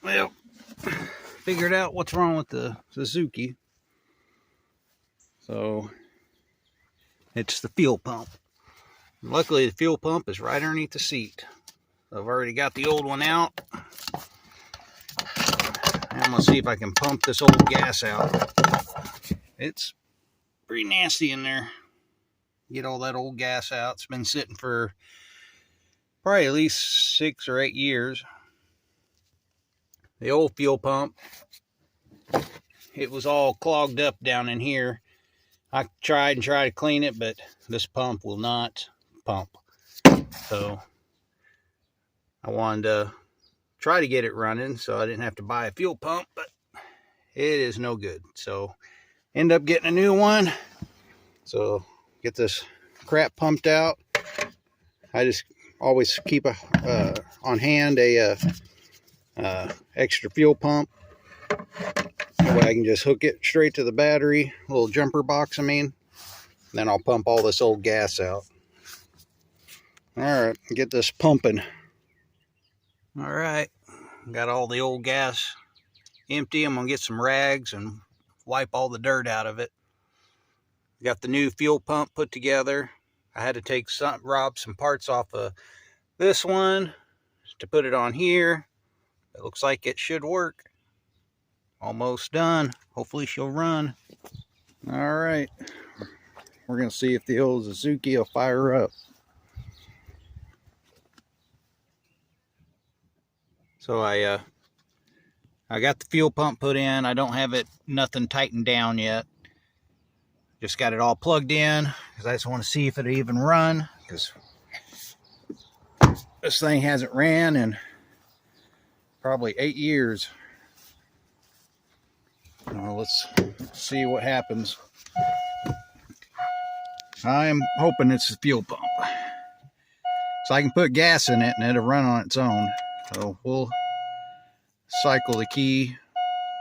Well, figured out what's wrong with the Suzuki. So it's the fuel pump. Luckily, the fuel pump is right underneath the seat. I've already got the old one out. I'm gonna see if I can pump this old gas out. It's pretty nasty in there. Get all that old gas out. It's been sitting for probably at least 6 or 8 years. The old fuel pump, it was all clogged up down in here. I tried to clean it, but this pump will not pump. So I wanted to try to get it running so I didn't have to buy a fuel pump, but it is no good. So end up getting a new one. So get this crap pumped out. I just always keep on hand a extra fuel pump. That way I can just hook it straight to the battery, little jumper box, I mean. Then I'll pump all this old gas out. All right, get this pumping. All right, got all the old gas empty. I'm gonna get some rags and wipe all the dirt out of it. Got the new fuel pump put together. I had to rob some parts off of this one to put it on here. It looks like it should work. Almost done. Hopefully she'll run. All right, we're gonna see if the old Suzuki will fire up. So I got the fuel pump put in. I don't have nothing tightened down yet. Just got it all plugged in because I just want to see if it'll even run, because this thing hasn't ran in probably 8 years. Let's see what happens. I'm hoping it's the fuel pump, so I can put gas in it and it'll run on its own. So we'll cycle the key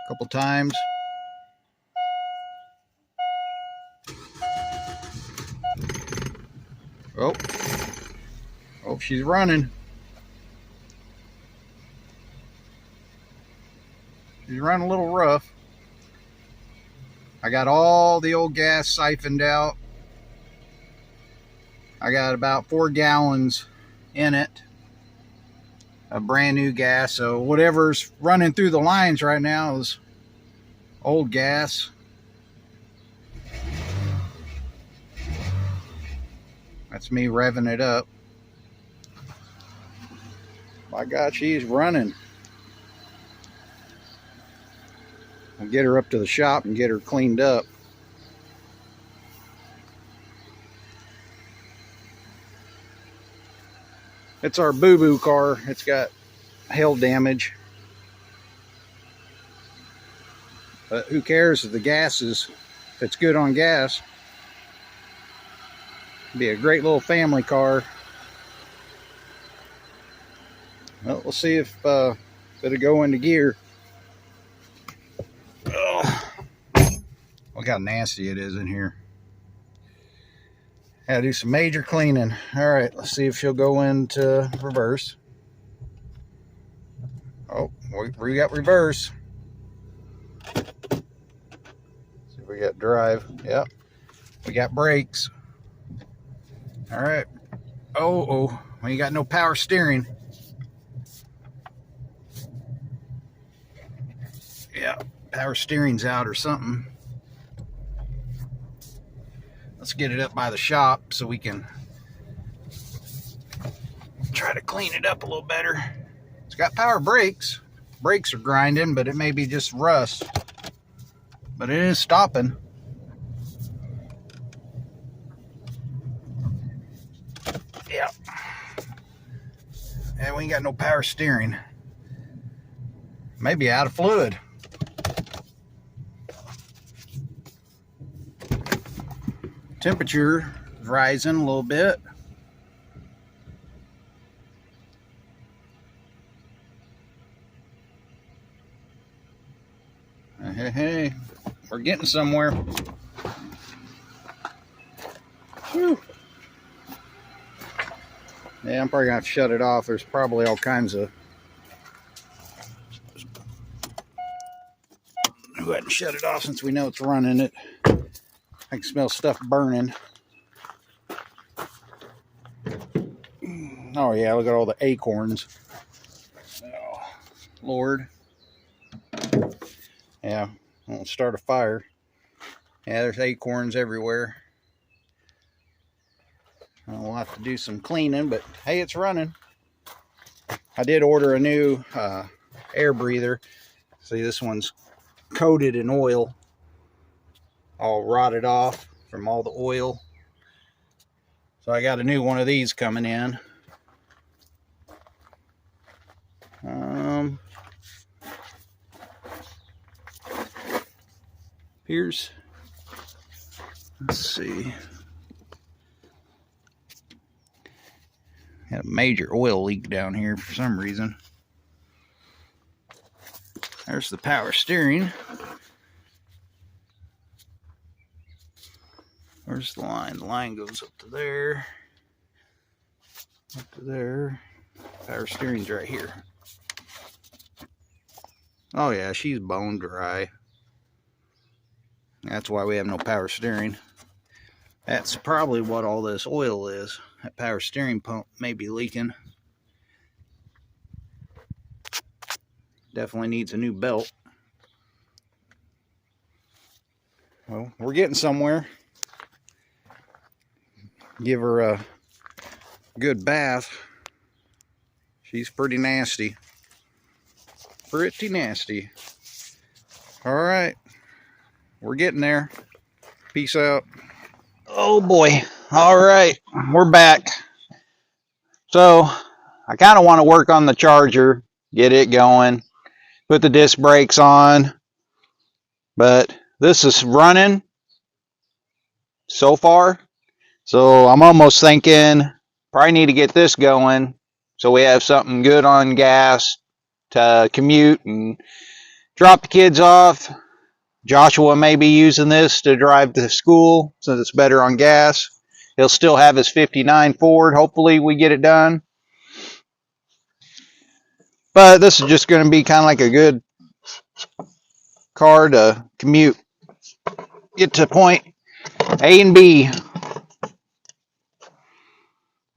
a couple times. Oh, she's running. She's running a little rough. I got all the old gas siphoned out. I got about 4 gallons in it of brand new gas. So whatever's running through the lines right now is old gas. That's me revving it up. My God, she's running. I'll get her up to the shop and get her cleaned up. It's our boo-boo car. It's got hail damage. But who cares if the gas if it's good on gas. Be a great little family car. Well, we'll see if it'll go into gear. Oh, look how nasty it is in here. Had to do some major cleaning. All right, let's see if she'll go into reverse. Oh, we got reverse. See if we got drive. Yep, we got brakes. All right. Oh, we ain't got no power steering. Yeah, power steering's out or something. Let's get it up by the shop so we can try to clean it up a little better. It's got power brakes. Brakes are grinding, but it may be just rust. But it is stopping. Yeah. And we ain't got no power steering. Maybe out of fluid. Temperature is rising a little bit. Hey, we're getting somewhere. Whew. Yeah, I'm probably gonna have to shut it off. There's probably all kinds of Go ahead and shut it off since we know it's running. I can smell stuff burning. Oh yeah, look at all the acorns. Oh, Lord. Yeah, I won't start a fire. Yeah, there's acorns everywhere. We'll have to do some cleaning, but hey, it's running. I did order a new air breather. See, this one's coated in oil, all rotted off from all the oil. So I got a new one of these coming in. Here's, let's see. Had a major oil leak down here for some reason. There's the power steering. Where's the line? The line goes up to there. Up to there. Power steering's right here. Oh yeah, she's bone dry. That's why we have no power steering. That's probably what all this oil is. That power steering pump may be leaking. Definitely needs a new belt. Well, we're getting somewhere. Give her a good bath. She's pretty nasty. Pretty nasty. All right. We're getting there. Peace out. Oh boy. All right. We're back. So I kind of want to work on the charger, get it going, put the disc brakes on, but this is running so far. So I'm almost thinking probably need to get this going so we have something good on gas to commute and drop the kids off. Joshua may be using this to drive to school since it's better on gas. He'll still have his 59 Ford. Hopefully we get it done. But this is just going to be kind of like a good car to commute. Get to point A and B.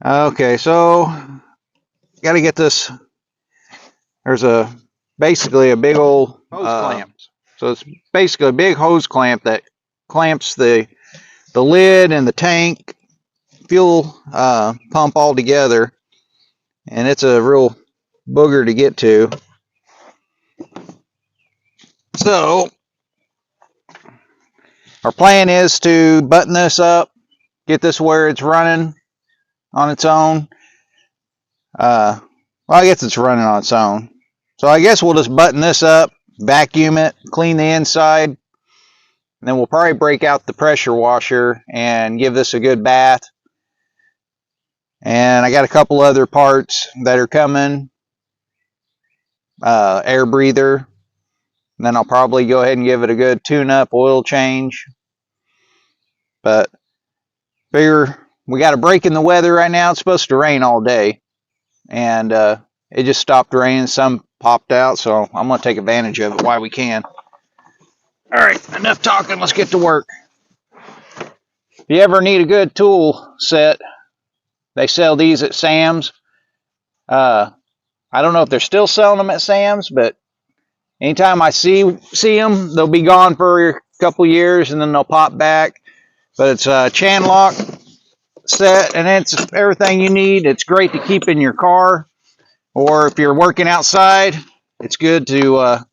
Okay, so got to get this. There's basically a big old hose clamp. So it's basically a big hose clamp that clamps the lid and the tank fuel pump all together, and it's a real booger to get to. So our plan is to button this up, get this where it's running on its own. Well, I guess it's running on its own. So I guess we'll just button this up, vacuum it, clean the inside, and then we'll probably break out the pressure washer and give this a good bath. And I got a couple other parts that are coming. Air breather. And then I'll probably go ahead and give it a good tune-up oil change. But figure we got a break in the weather right now. It's supposed to rain all day. And it just stopped raining. Some popped out. So I'm going to take advantage of it while we can. Alright, enough talking. Let's get to work. If you ever need a good tool set, they sell these at Sam's. I don't know if they're still selling them at Sam's, but anytime I see them, they'll be gone for a couple years and then they'll pop back. But it's a chain lock set and it's everything you need. It's great to keep in your car, or if you're working outside, it's good to,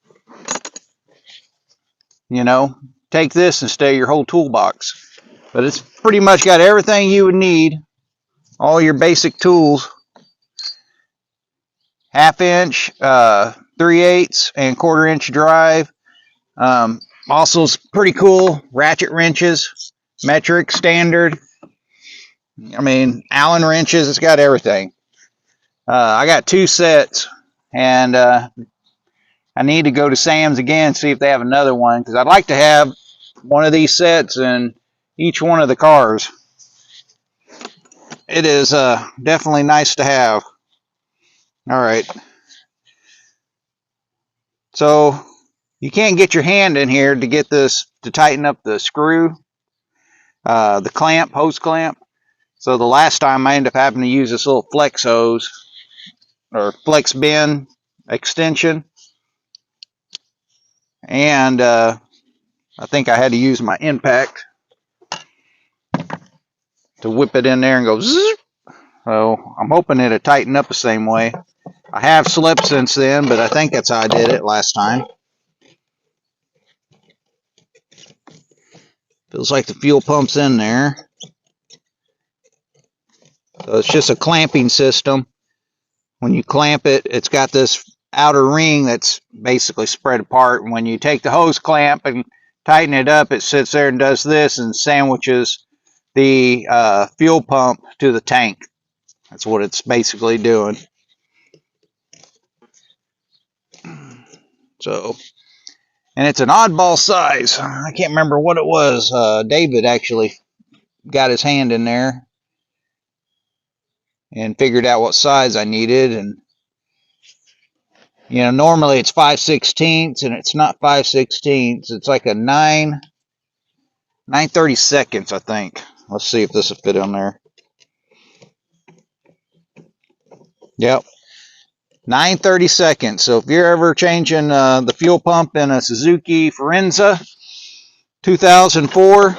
you know, take this and stay your whole toolbox. But it's pretty much got everything you would need, all your basic tools. 1/2 inch, 3/8 and 1/4 inch drive. Also is pretty cool. Ratchet wrenches, metric, standard. I mean, Allen wrenches. It's got everything. I got 2 sets, and I need to go to Sam's again, see if they have another one, because I'd like to have one of these sets in each one of the cars. It is definitely nice to have. All right. So You can't get your hand in here to get this to tighten up the screw, the clamp, hose clamp. So the last time I ended up having to use this little flex hose or flex bin extension, and I think I had to use my impact to whip it in there and go zzz. So I'm hoping it'll tighten up the same way. I have slept since then, but I think that's how I did it last time. Feels like the fuel pump's in there. So it's just a clamping system. When you clamp it, it's got this outer ring that's basically spread apart. And when you take the hose clamp and tighten it up, it sits there and does this and sandwiches the fuel pump to the tank. That's what it's basically doing. So, and it's an oddball size. I can't remember what it was. David actually got his hand in there and figured out what size I needed. And you know, normally it's 5/16, and it's not 5/16. It's like a 9/32, I think. Let's see if this will fit on there. Yep, 9/32. So if you're ever changing the fuel pump in a Suzuki Forenza 2004,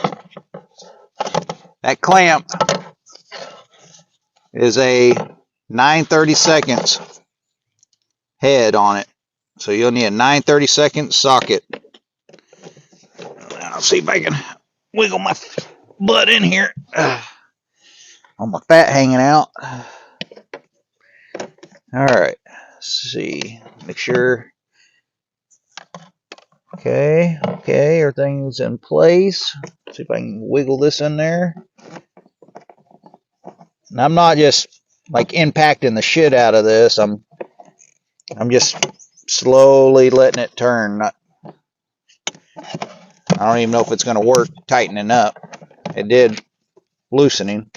that clamp is a 9/32 head on it. So you'll need a 9/32 socket. I'll see if I can wiggle my butt in here. All my fat hanging out. Alright, let's see. Make sure. Okay, everything's in place. See if I can wiggle this in there. And I'm not just like impacting the shit out of this. I'm just slowly letting it turn. I don't even know if it's going to work tightening up. It did loosening.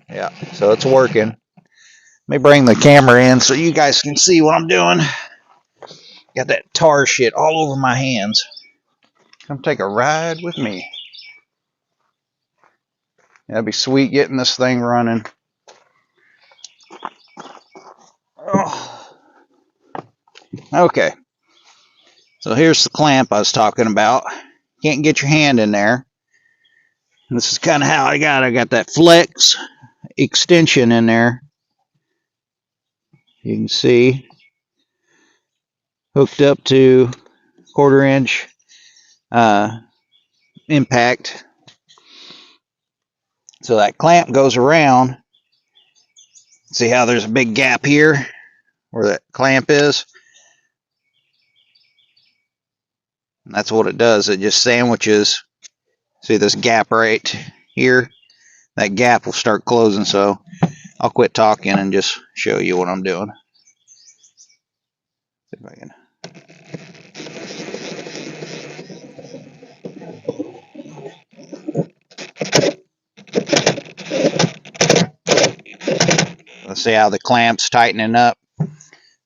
Yeah, so it's working. Let me bring the camera in so you guys can see what I'm doing. Got that tar shit all over my hands. Come take a ride with me. That'd be sweet getting this thing running. Oh. Okay. So here's the clamp I was talking about. Can't get your hand in there. This is kind of how I got that flex extension in there. You can see hooked up to 1/4 inch impact. So that clamp goes around. See how there's a big gap here where that clamp is? And that's what it does. It just sandwiches. See this gap right here? That gap will start closing. So I'll quit talking and just show you what I'm doing. See if I can. Let's see how the clamp's tightening up.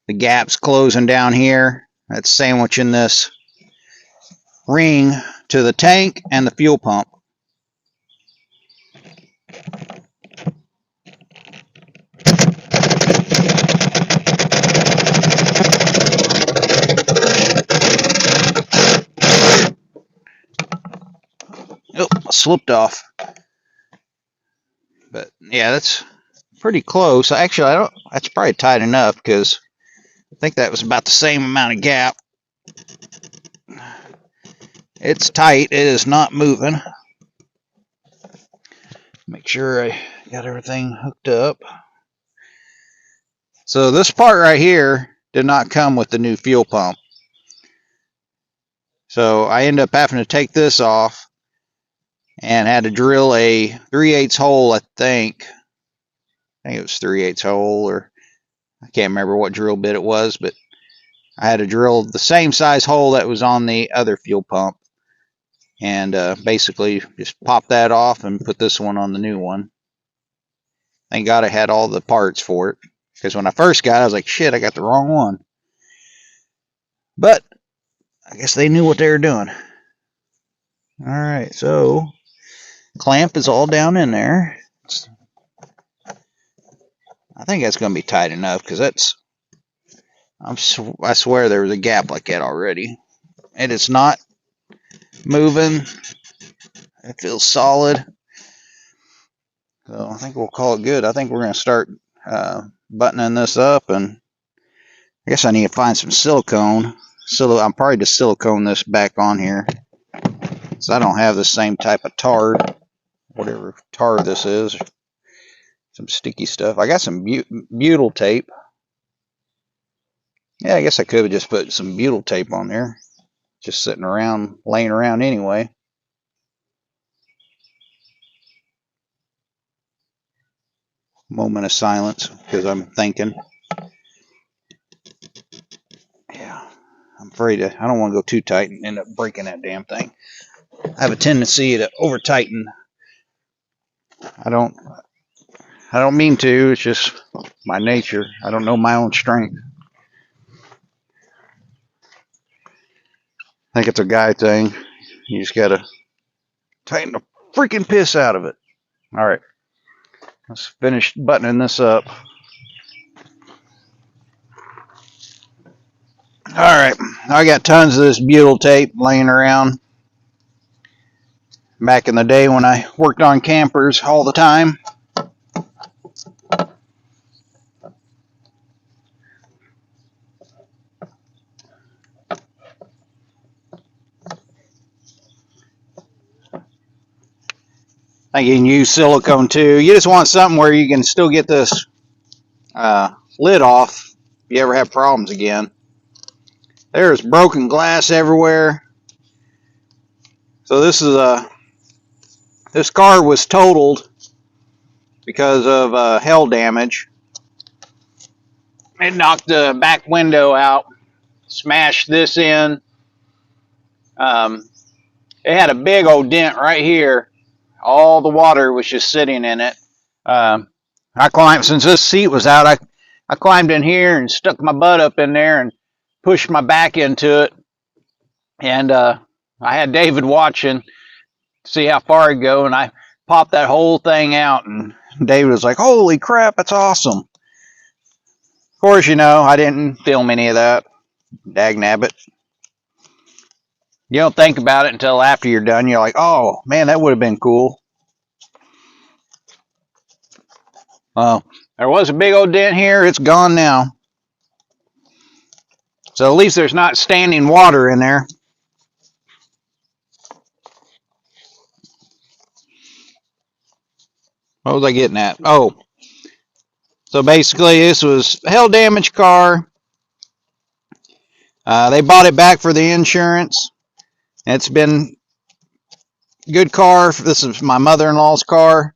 The gap's closing down here. That's sandwiching this ring to the tank and the fuel pump. Oh, I slipped off. But yeah, that's pretty close. Actually, that's probably tight enough because I think that was about the same amount of gap. It's tight. It is not moving. Make sure I got everything hooked up. So this part right here did not come with the new fuel pump. So I ended up having to take this off and had to drill a 3/8 hole, I think it was 3/8 hole, or I can't remember what drill bit it was, but I had to drill the same size hole that was on the other fuel pump and basically just pop that off and put this one on the new one. Thank God I had all the parts for it, because when I first got it, I was like, shit, I got the wrong one. But I guess they knew what they were doing. Alright, so clamp is all down in there. I think that's going to be tight enough because that's, I swear there was a gap like that already. And it's not moving. It feels solid. So I think we'll call it good. I think we're going to start buttoning this up, and I guess I need to find some silicone. I'm probably just silicone this back on here, so I don't have the same type of tar, whatever tar this is. Some sticky stuff. I got some butyl tape. Yeah, I guess I could have just put some butyl tape on there, just sitting around, laying around anyway. Moment of silence because I'm thinking. Yeah, I'm afraid I don't want to go too tight and end up breaking that damn thing. I have a tendency to over tighten. I don't mean to. It's just my nature. I don't know my own strength. I think it's a guy thing. You just gotta tighten the freaking piss out of it. All right, let's finish buttoning this up. All right, I got tons of this butyl tape laying around. Back in the day when I worked on campers all the time. I think you can use silicone too. You just want something where you can still get this lid off if you ever have problems again. There's broken glass everywhere. So this car was totaled because of hail damage. It knocked the back window out, smashed this in. It had a big old dent right here. All the water was just sitting in it. I climbed, since this seat was out, I climbed in here and stuck my butt up in there and pushed my back into it. And I had David watching to see how far I'd go, and I popped that whole thing out, and David was like, "Holy crap, that's awesome." Of course, you know, I didn't film any of that. Dagnabbit. You don't think about it until after you're done. You're like, "Oh, man, that would have been cool." There was a big old dent here. It's gone now. So at least there's not standing water in there. What was I getting at? Oh, so basically this was a hail damaged car. They bought it back for the insurance. It's been a good car. This is my mother-in-law's car.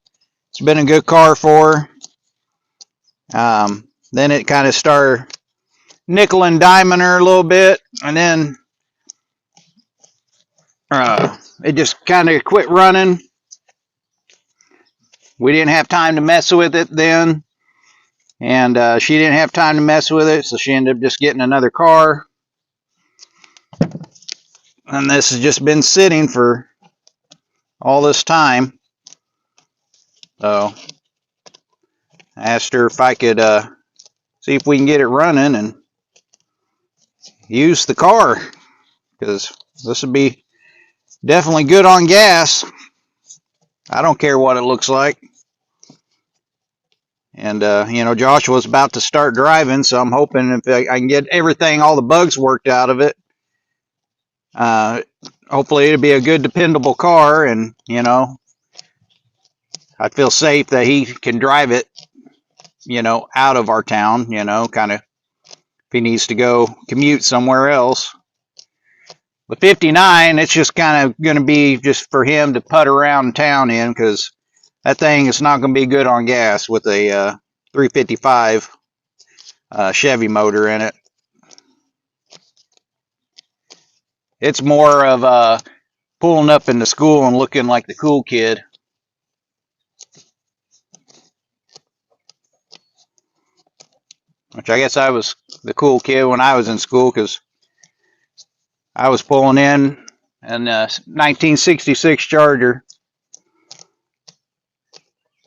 It's been a good car for her. Then it kind of started nickel and diming her a little bit, and then it just kind of quit running. We didn't have time to mess with it then, and she didn't have time to mess with it, so she ended up just getting another car. And this has just been sitting for all this time. So I asked her if I could see if we can get it running and use the car, because this would be definitely good on gas. I don't care what it looks like. And you know, Joshua's about to start driving, so I'm hoping if I can get everything, all the bugs worked out of it, hopefully it'll be a good, dependable car, and you know, I feel safe that he can drive it, you know, out of our town, you know, kind of if he needs to go commute somewhere else. With 59, it's just kind of going to be just for him to putt around town in, because that thing is not going to be good on gas with a 355 Chevy motor in it. It's more of pulling up into school and looking like the cool kid. Which I guess I was the cool kid when I was in school, because I was pulling in a 1966 Charger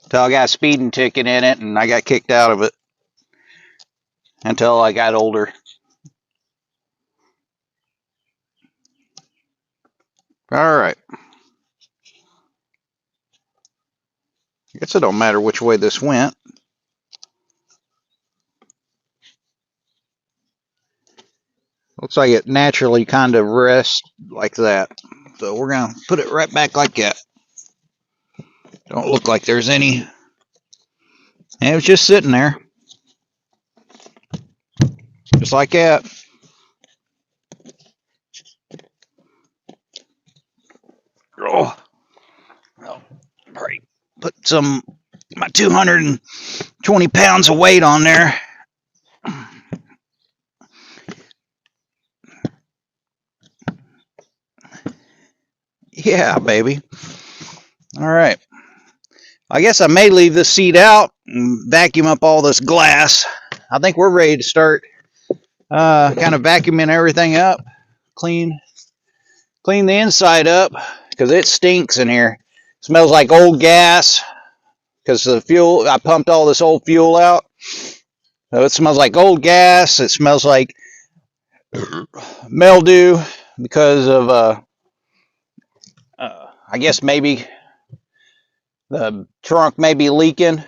until I got a speeding ticket in it, and I got kicked out of it until I got older. All right. I guess it don't matter which way this went. Looks like it naturally kind of rests like that. So we're going to put it right back like that. Don't look like there's any. And it was just sitting there. Just like that. Oh. Right. Put my 220 pounds of weight on there. Yeah, baby. All right. I guess I may leave this seat out and vacuum up all this glass. I think we're ready to start kind of vacuuming everything up. Clean the inside up because it stinks in here. It smells like old gas because the fuel, I pumped all this old fuel out. So it smells like old gas. It smells like mildew because of I guess maybe the trunk may be leaking.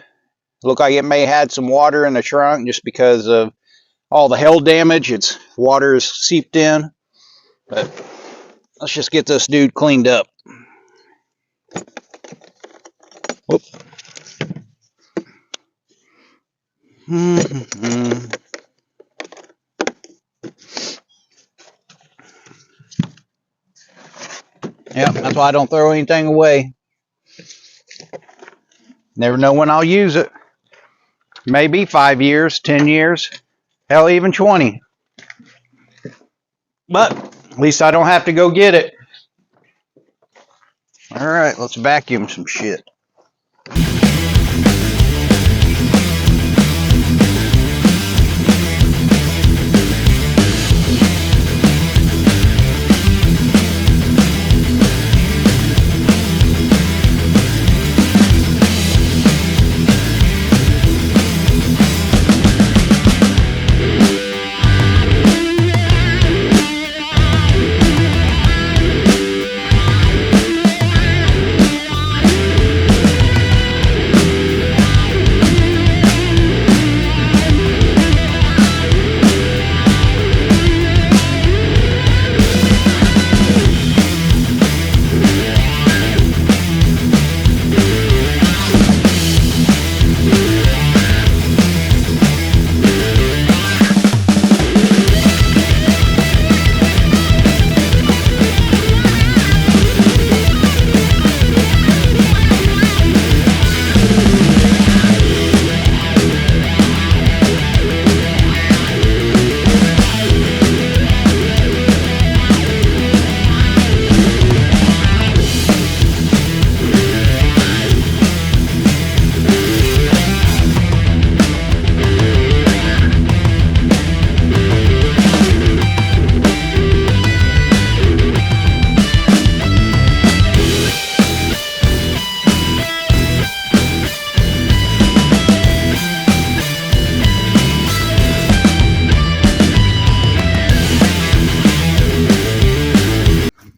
Look like it may have had some water in the trunk just because of all the hail damage. It's water is seeped in. But let's just get this dude cleaned up. Whoop. Yep, that's why I don't throw anything away. Never know when I'll use it. Maybe 5 years, 10 years, hell, even 20. But at least I don't have to go get it. All right, let's vacuum some shit.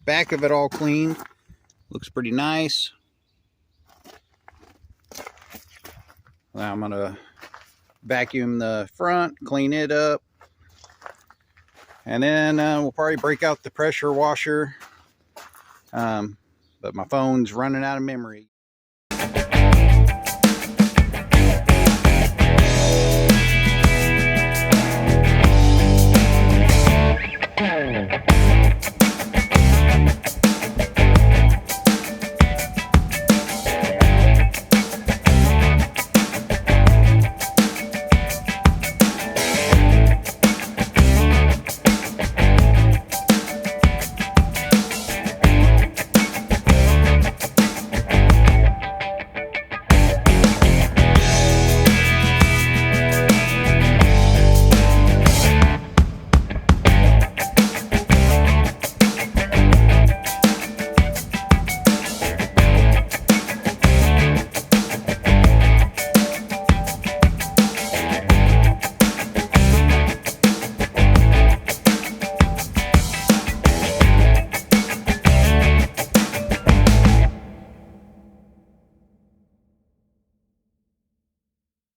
Back of it all clean. Looks pretty nice. Now I'm going to vacuum the front, clean it up. And then we'll probably break out the pressure washer. But my phone's running out of memory.